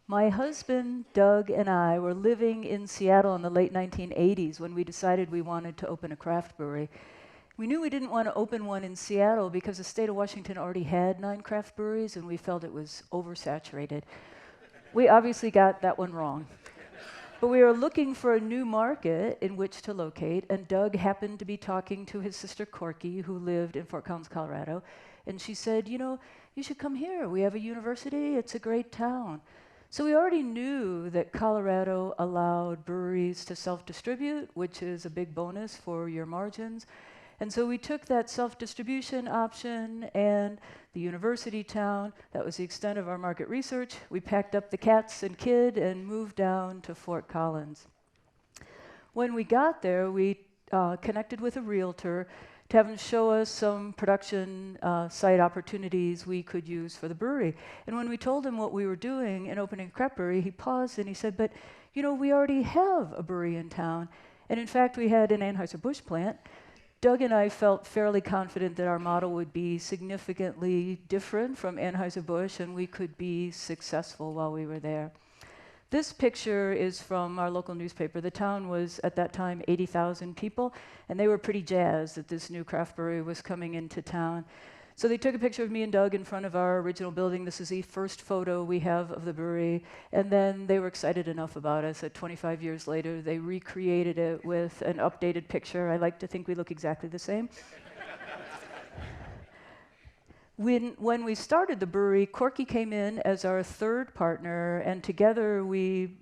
My husband, Doug, and I were living in Seattle in the late 1980s when we decided we wanted to open a craft brewery. We knew we didn't want to open one in Seattle because the state of Washington already had 9 craft breweries and we felt it was oversaturated. We obviously got that one wrong. But we were looking for a new market in which to locate, and Doug happened to be talking to his sister Corky, who lived in Fort Collins, Colorado, and she said, you should come here. We have a university. It's a great town. So we already knew that Colorado allowed breweries to self-distribute, which is a big bonus for your margins. And so we took that self-distribution option and the university town. That was the extent of our market research. We packed up the cats and kid and moved down to Fort Collins. When we got there, we connected with a realtor to have him show us some production site opportunities we could use for the brewery. And when we told him what we were doing in opening a craft brewery, he paused and he said, but we already have a brewery in town. And in fact, we had an Anheuser-Busch plant. Doug and I felt fairly confident that our model would be significantly different from Anheuser-Busch and we could be successful while we were there. This picture is from our local newspaper. The town was, at that time, 80,000 people, and they were pretty jazzed that this new craft brewery was coming into town. So they took a picture of me and Doug in front of our original building. This is the first photo we have of the brewery. And then they were excited enough about us that 25 years later, they recreated it with an updated picture. I like to think we look exactly the same. When we started the brewery, Corky came in as our third partner, and together we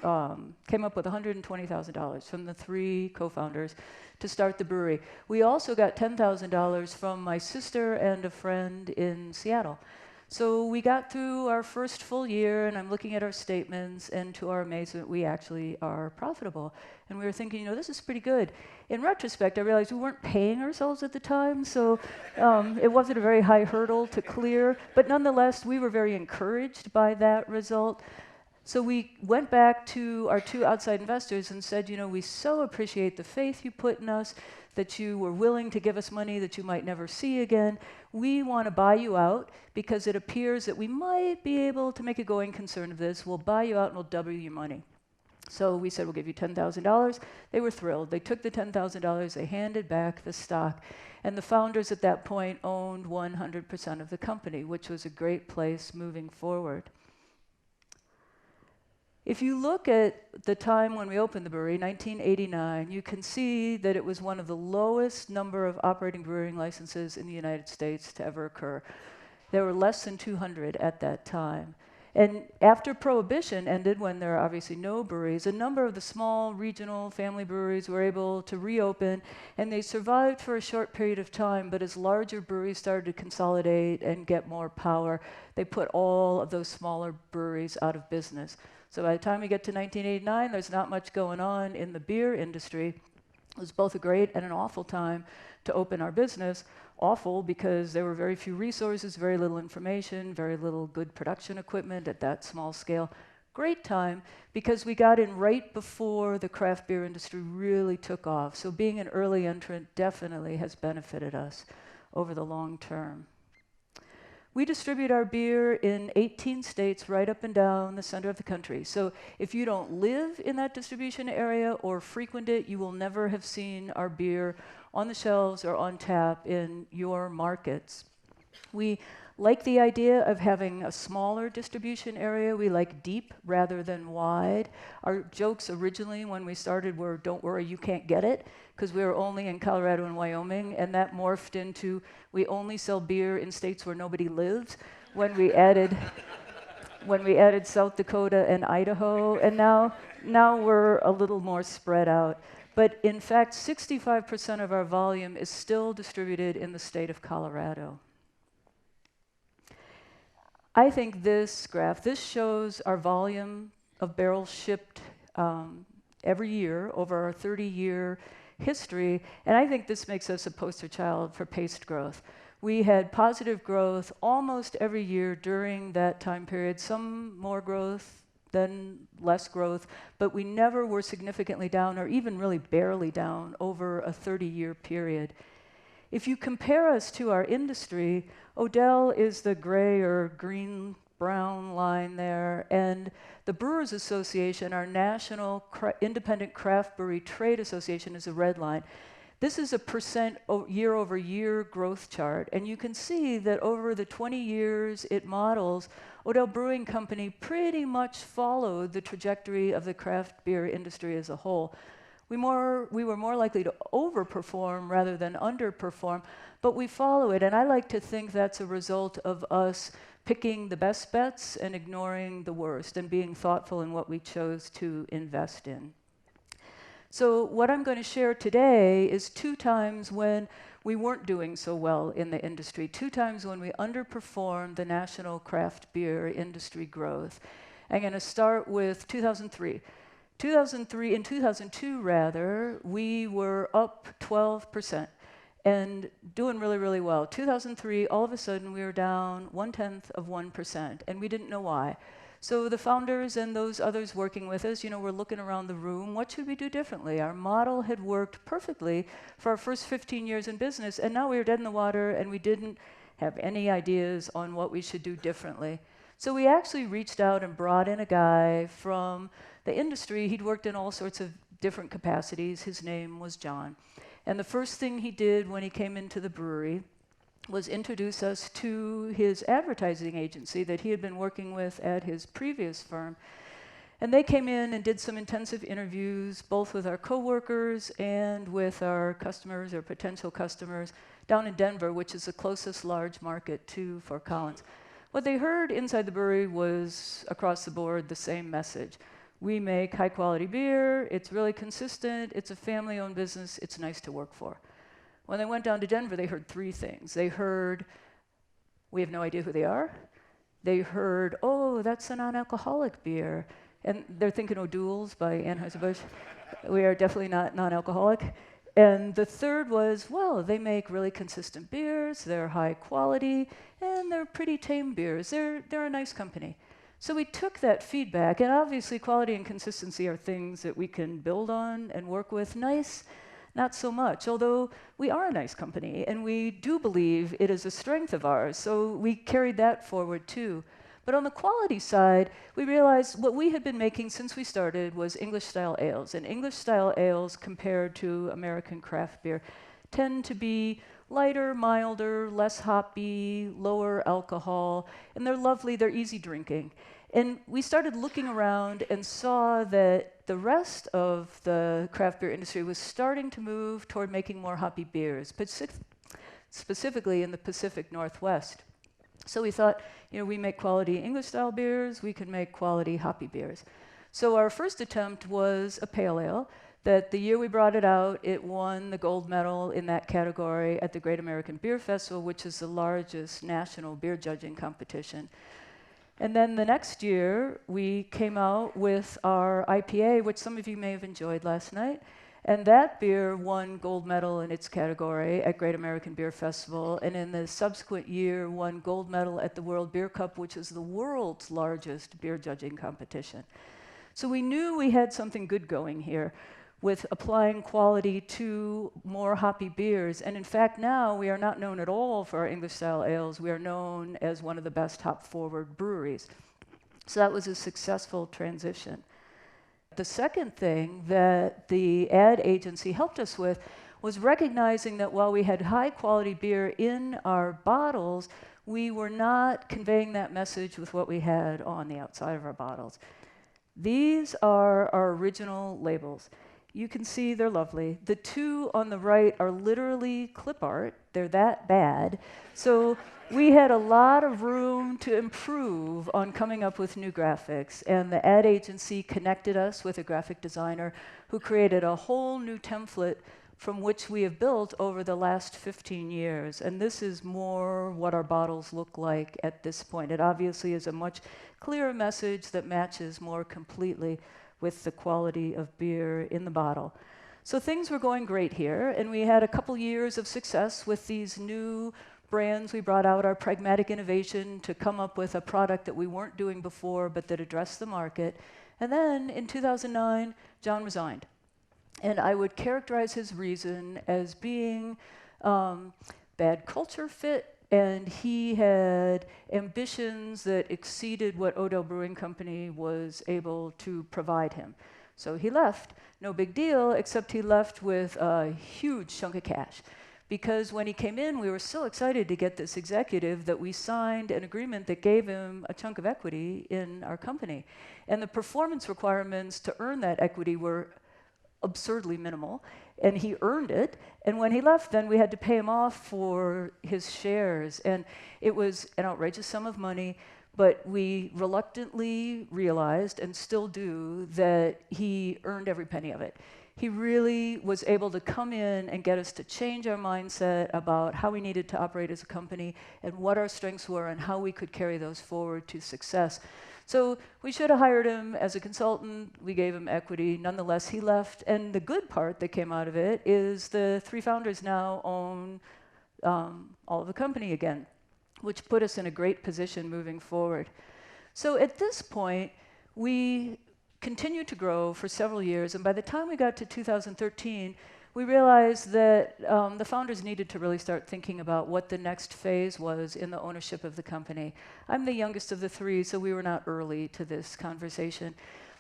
came up with $120,000 from the 3 co-founders to start the brewery. We also got $10,000 from my sister and a friend in Seattle. So we got through our first full year, and I'm looking at our statements, and to our amazement, we actually are profitable. And we were thinking, this is pretty good. In retrospect, I realized we weren't paying ourselves at the time, so it wasn't a very high hurdle to clear. But nonetheless, we were very encouraged by that result. So we went back to our 2 outside investors and said, we so appreciate the faith you put in us, that you were willing to give us money that you might never see again. We want to buy you out because it appears that we might be able to make a going concern of this. We'll buy you out and we'll double your money. So we said, we'll give you $10,000. They were thrilled. They took the $10,000, they handed back the stock, and the founders at that point owned 100% of the company, which was a great place moving forward. If you look at the time when we opened the brewery, 1989, you can see that it was one of the lowest number of operating brewing licenses in the United States to ever occur. There were less than 200 at that time. And after Prohibition ended, when there are obviously no breweries, a number of the small regional family breweries were able to reopen, and they survived for a short period of time, but as larger breweries started to consolidate and get more power, they put all of those smaller breweries out of business. So by the time we get to 1989, there's not much going on in the beer industry. It was both a great and an awful time to open our business. Awful because there were very few resources, very little information, very little good production equipment at that small scale. Great time because we got in right before the craft beer industry really took off. So being an early entrant definitely has benefited us over the long term. We distribute our beer in 18 states right up and down the center of the country. So if you don't live in that distribution area or frequent it, you will never have seen our beer on the shelves or on tap in your markets. We like the idea of having a smaller distribution area. We like deep rather than wide. Our jokes originally when we started were, don't worry, you can't get it, because we were only in Colorado and Wyoming, and that morphed into we only sell beer in states where nobody lives when we added South Dakota and Idaho, and now we're a little more spread out. But in fact, 65% of our volume is still distributed in the state of Colorado. I think this graph, this shows our volume of barrels shipped every year over our 30-year history, and I think this makes us a poster child for paced growth. We had positive growth almost every year during that time period, some more growth, then less growth, but we never were significantly down or even really barely down over a 30-year period. If you compare us to our industry, Odell is the gray or green brown line there. And the Brewers Association, our national independent craft brewery trade association, is a red line. This is a percent year-over-year growth chart, and you can see that over the 20 years it models, Odell Brewing Company pretty much followed the trajectory of the craft beer industry as a whole. We were more likely to overperform rather than underperform, but we follow it, and I like to think that's a result of us picking the best bets and ignoring the worst, and being thoughtful in what we chose to invest in. So what I'm going to share today is 2 times when we weren't doing so well in the industry, 2 times when we underperformed the national craft beer industry growth. I'm going to start with 2003. In 2002 rather, we were up 12% and doing really, really well. 2003, all of a sudden we were down 0.1%, and we didn't know why. So the founders and those others working with us, were looking around the room, what should we do differently? Our model had worked perfectly for our first 15 years in business, and now we were dead in the water, and we didn't have any ideas on what we should do differently. So we actually reached out and brought in a guy from the industry. He'd worked in all sorts of different capacities. His name was John. And the first thing he did when he came into the brewery was introduce us to his advertising agency that he had been working with at his previous firm. And they came in and did some intensive interviews, both with our coworkers and with our customers or potential customers down in Denver, which is the closest large market to Fort Collins. What they heard inside the brewery was, across the board, the same message. We make high quality beer, it's really consistent, it's a family-owned business, it's nice to work for. When they went down to Denver, they heard 3 things. They heard, we have no idea who they are. They heard, oh, that's a non-alcoholic beer. And they're thinking O'Doul's by Anheuser-Busch. We are definitely not non-alcoholic. And the third was, well, they make really consistent beers, they're high quality, and they're pretty tame beers. They're a nice company. So we took that feedback, and obviously quality and consistency are things that we can build on and work with. Nice, not so much, although we are a nice company, and we do believe it is a strength of ours, so we carried that forward too. But on the quality side, we realized what we had been making since we started was English-style ales, and English-style ales compared to American craft beer tend to be lighter, milder, less hoppy, lower alcohol, and they're lovely, they're easy drinking. And we started looking around and saw that the rest of the craft beer industry was starting to move toward making more hoppy beers, specifically in the Pacific Northwest. So we thought, we make quality English-style beers, we can make quality hoppy beers. So our first attempt was a pale ale, that the year we brought it out, it won the gold medal in that category at the Great American Beer Festival, which is the largest national beer judging competition. And then the next year, we came out with our IPA, which some of you may have enjoyed last night. And that beer won gold medal in its category at Great American Beer Festival. And in the subsequent year, won gold medal at the World Beer Cup, which is the world's largest beer judging competition. So we knew we had something good going here with applying quality to more hoppy beers. And in fact, now we are not known at all for our English-style ales. We are known as one of the best hop-forward breweries. So that was a successful transition. The second thing that the ad agency helped us with was recognizing that while we had high-quality beer in our bottles, we were not conveying that message with what we had on the outside of our bottles. These are our original labels. You can see they're lovely. The 2 on the right are literally clip art. They're that bad. So we had a lot of room to improve on coming up with new graphics. And the ad agency connected us with a graphic designer who created a whole new template from which we have built over the last 15 years. And this is more what our bottles look like at this point. It obviously is a much clearer message that matches more completely with the quality of beer in the bottle. So things were going great here, and we had a couple years of success with these new brands. We brought out our pragmatic innovation to come up with a product that we weren't doing before, but that addressed the market. And then in 2009, John resigned. And I would characterize his reason as being bad culture fit and he had ambitions that exceeded what Odell Brewing Company was able to provide him. So he left. No big deal, except he left with a huge chunk of cash. Because when he came in, we were so excited to get this executive that we signed an agreement that gave him a chunk of equity in our company. And the performance requirements to earn that equity were absurdly minimal, and he earned it. And when he left, then we had to pay him off for his shares. And it was an outrageous sum of money, but we reluctantly realized, and still do, that he earned every penny of it. He really was able to come in and get us to change our mindset about how we needed to operate as a company and what our strengths were and how we could carry those forward to success. So we should have hired him as a consultant. We gave him equity. Nonetheless, he left. And the good part that came out of it is the three founders now own all of the company again, which put us in a great position moving forward. So at this point, we continued to grow for several years, and by the time we got to 2013, we realized that the founders needed to really start thinking about what the next phase was in the ownership of the company. I'm the youngest of the three, so we were not early to this conversation.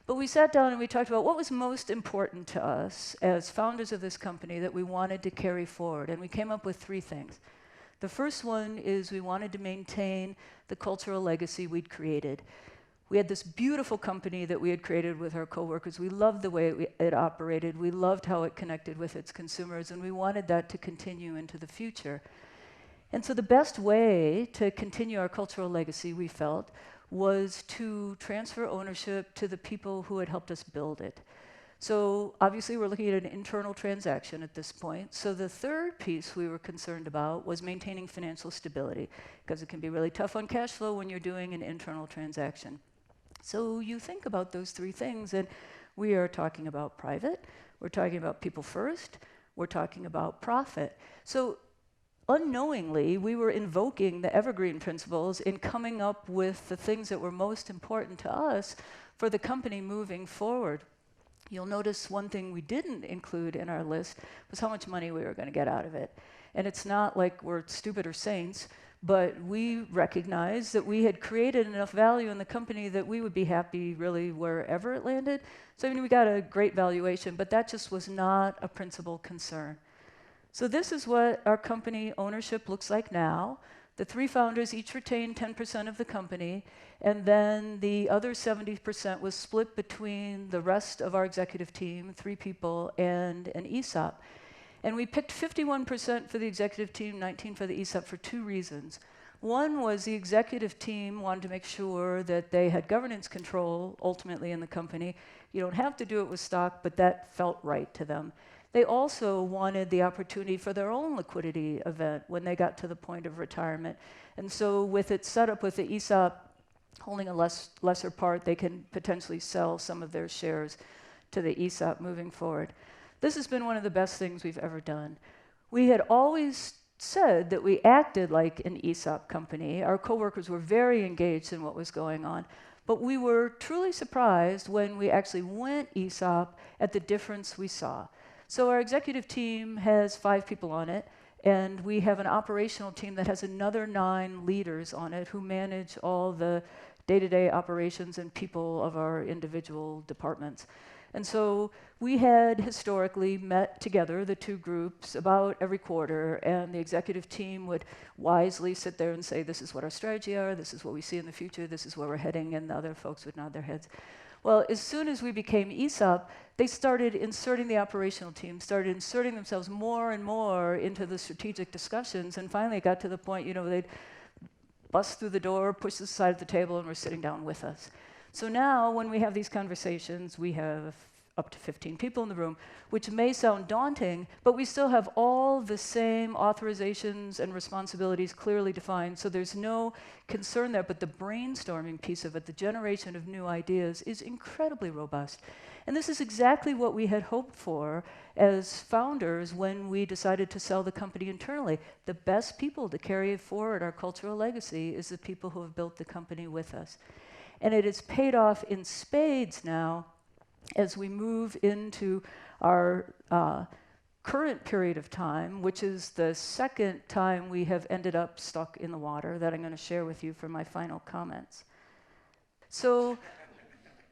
But we sat down and we talked about what was most important to us as founders of this company that we wanted to carry forward, and we came up with three things. The first one is we wanted to maintain the cultural legacy we'd created. We had this beautiful company that we had created with our coworkers. We loved the way it operated. We loved how it connected with its consumers, and we wanted that to continue into the future. And so the best way to continue our cultural legacy, we felt, was to transfer ownership to the people who had helped us build it. So obviously we're looking at an internal transaction at this point. So the third piece we were concerned about was maintaining financial stability, because it can be really tough on cash flow when you're doing an internal transaction. So you think about those three things, and we are talking about private, we're talking about people first, we're talking about profit. So unknowingly, we were invoking the Evergreen principles in coming up with the things that were most important to us for the company moving forward. You'll notice one thing we didn't include in our list was how much money we were going to get out of it. And it's not like we're stupid or saints, but we recognized that we had created enough value in the company that we would be happy really wherever it landed. So I mean, we got a great valuation, but that just was not a principal concern. So this is what our company ownership looks like now. The three founders each retained 10% of the company, and then the other 70% was split between the rest of our executive team, 3 people, and an ESOP. And we picked 51% for the executive team, 19% for the ESOP for 2 reasons. One was the executive team wanted to make sure that they had governance control ultimately in the company. You don't have to do it with stock, but that felt right to them. They also wanted the opportunity for their own liquidity event when they got to the point of retirement. And so with it set up with the ESOP holding a lesser part, they can potentially sell some of their shares to the ESOP moving forward. This has been one of the best things we've ever done. We had always said that we acted like an ESOP company. Our coworkers were very engaged in what was going on. But we were truly surprised when we actually went ESOP at the difference we saw. So our executive team has 5 people on it, and we have an operational team that has another 9 leaders on it who manage all the day-to-day operations and people of our individual departments. And so we had historically met together, the 2 groups, about every quarter, and the executive team would wisely sit there and say, this is what our strategy are, this is what we see in the future, this is where we're heading, and the other folks would nod their heads. Well, as soon as we became ESOP, they started inserting the operational team, started inserting themselves more and more into the strategic discussions, and finally it got to the point, they'd bust through the door, push the side of the table, and were sitting down with us. So now, when we have these conversations, we have up to 15 people in the room, which may sound daunting, but we still have all the same authorizations and responsibilities clearly defined, so there's no concern there, but the brainstorming piece of it, the generation of new ideas, is incredibly robust. And this is exactly what we had hoped for as founders when we decided to sell the company internally. The best people to carry forward our cultural legacy is the people who have built the company with us. And it has paid off in spades now as we move into our current period of time, which is the second time we have ended up stuck in the water, that I'm going to share with you for my final comments. So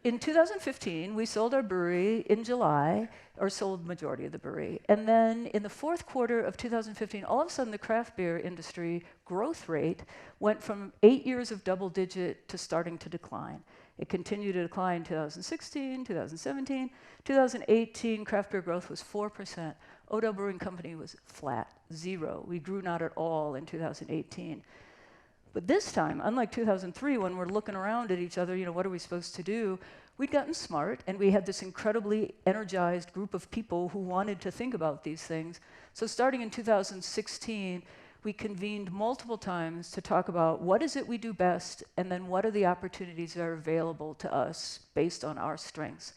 in 2015, we sold our brewery in July, or sold majority of the brewery. And then in the fourth quarter of 2015, all of a sudden the craft beer industry growth rate went from 8 years of double digit to starting to decline. It continued to decline in 2016, 2017, 2018, craft beer growth was 4%. Odell Brewing Company was flat, 0. We grew not at all in 2018. But this time, unlike 2003, when we're looking around at each other, what are we supposed to do? We'd gotten smart, and we had this incredibly energized group of people who wanted to think about these things. So starting in 2016, we convened multiple times to talk about what is it we do best, and then what are the opportunities that are available to us based on our strengths.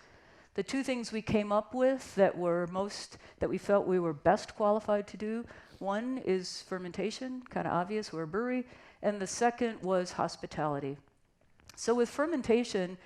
The two things we came up with that we felt we were best qualified to do, one is fermentation, kind of obvious, we're a brewery, and the second was hospitality. So with fermentation,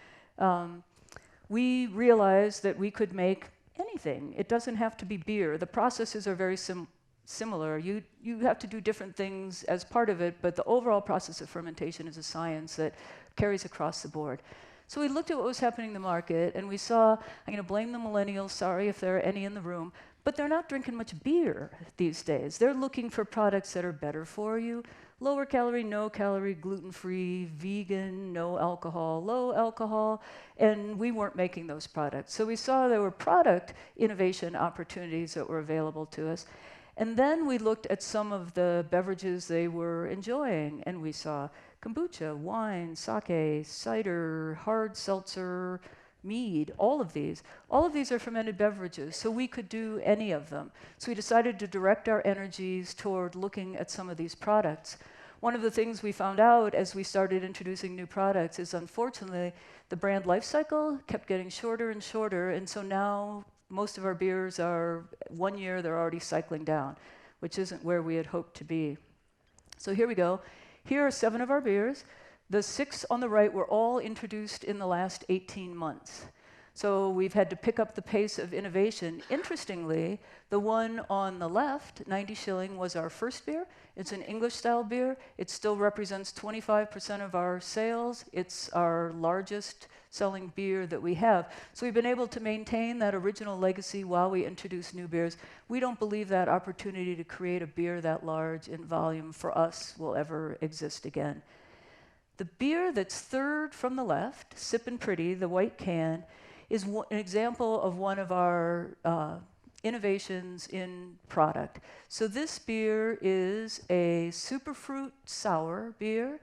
we realized that we could make anything. It doesn't have to be beer. The processes are very similar. You have to do different things as part of it, but the overall process of fermentation is a science that carries across the board. So we looked at what was happening in the market, and we saw, I'm going to blame the millennials, sorry if there are any in the room, but they're not drinking much beer these days. They're looking for products that are better for you, lower calorie, no calorie, gluten-free, vegan, no alcohol, low alcohol, and we weren't making those products. So we saw there were product innovation opportunities that were available to us. And then we looked at some of the beverages they were enjoying, and we saw kombucha, wine, sake, cider, hard seltzer, mead, all of these. All of these are fermented beverages, so we could do any of them. So we decided to direct our energies toward looking at some of these products. One of the things we found out as we started introducing new products is, unfortunately, the brand life cycle kept getting shorter and shorter, and so now most of our beers are 1 year, they're already cycling down, which isn't where we had hoped to be. So here we go. Here are 7 of our beers. The 6 on the right were all introduced in the last 18 months. So we've had to pick up the pace of innovation. Interestingly, the one on the left, 90 Shilling, was our first beer. It's an English-style beer. It still represents 25% of our sales. It's our largest selling beer that we have. So we've been able to maintain that original legacy while we introduce new beers. We don't believe that opportunity to create a beer that large in volume for us will ever exist again. The beer that's third from the left, Sippin' Pretty, the white can, is an example of one of our innovations in product. So this beer is a superfruit sour beer.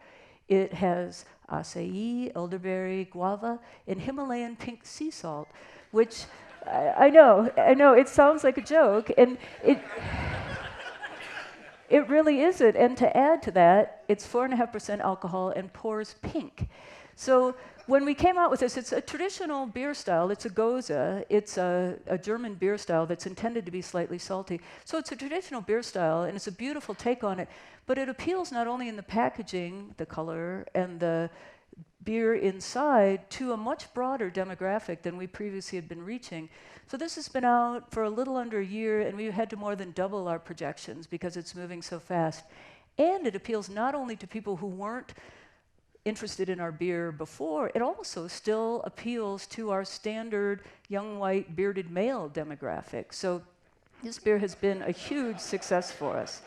It has acai, elderberry, guava, and Himalayan pink sea salt, which I know, it sounds like a joke, and it really isn't. And to add to that, it's 4.5% alcohol and pours pink. So when we came out with this, it's a traditional beer style. It's a Gose. It's a German beer style that's intended to be slightly salty. So it's a traditional beer style, and it's a beautiful take on it. But it appeals not only in the packaging, the color, and the beer inside, to a much broader demographic than we previously had been reaching. So this has been out for a little under a year, and we've had to more than double our projections because it's moving so fast. And it appeals not only to people who weren't interested in our beer before, it also still appeals to our standard young white bearded male demographic. So this beer has been a huge success for us.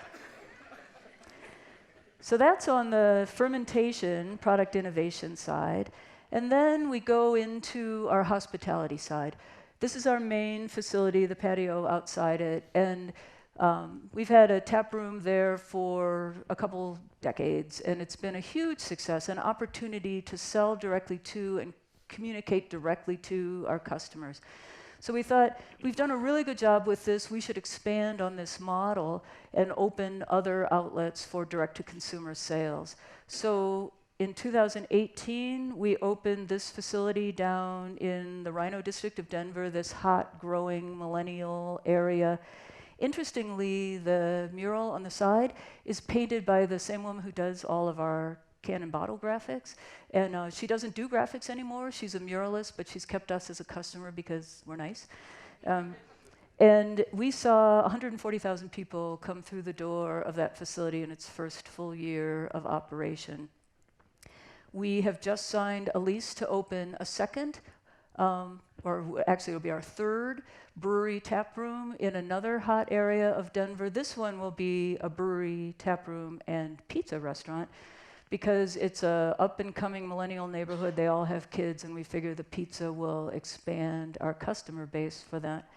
So that's on the fermentation, product innovation side. And then we go into our hospitality side. This is our main facility, the patio outside it, and we've had a tap room there for a couple decades, and it's been a huge success, an opportunity to sell directly to and communicate directly to our customers. So we thought, we've done a really good job with this. We should expand on this model and open other outlets for direct-to-consumer sales. So in 2018, we opened this facility down in the Rhino district of Denver, this hot, growing millennial area. Interestingly, the mural on the side is painted by the same woman who does all of our can and bottle graphics. And she doesn't do graphics anymore. She's a muralist, but she's kept us as a customer because we're nice. And we saw 140,000 people come through the door of that facility in its first full year of operation. We have just signed a lease to open a second, actually it'll be our third brewery tap room in another hot area of Denver. This one will be a brewery tap room and pizza restaurant because it's a up and coming millennial neighborhood. They all have kids, and we figure the pizza will expand our customer base for that.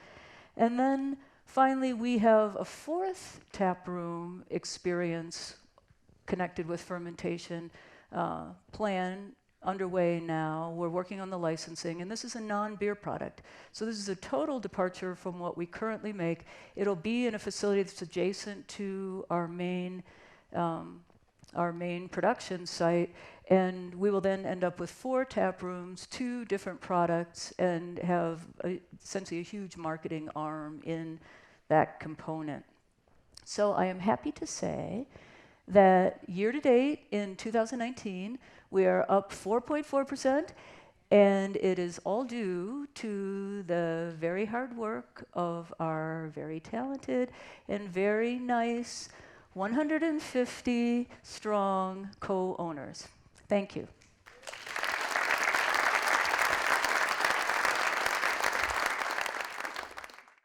And then finally, we have a fourth tap room experience connected with fermentation plan underway now. We're working on the licensing, and this is a non-beer product. So this is a total departure from what we currently make. It'll be in a facility that's adjacent to our main production site, and we will then end up with 4 tap rooms, 2 different products, and have essentially a huge marketing arm in that component. So I am happy to say that year to date in 2019, we are up 4.4%, and it is all due to the very hard work of our very talented and very nice 150 strong co-owners. Thank you.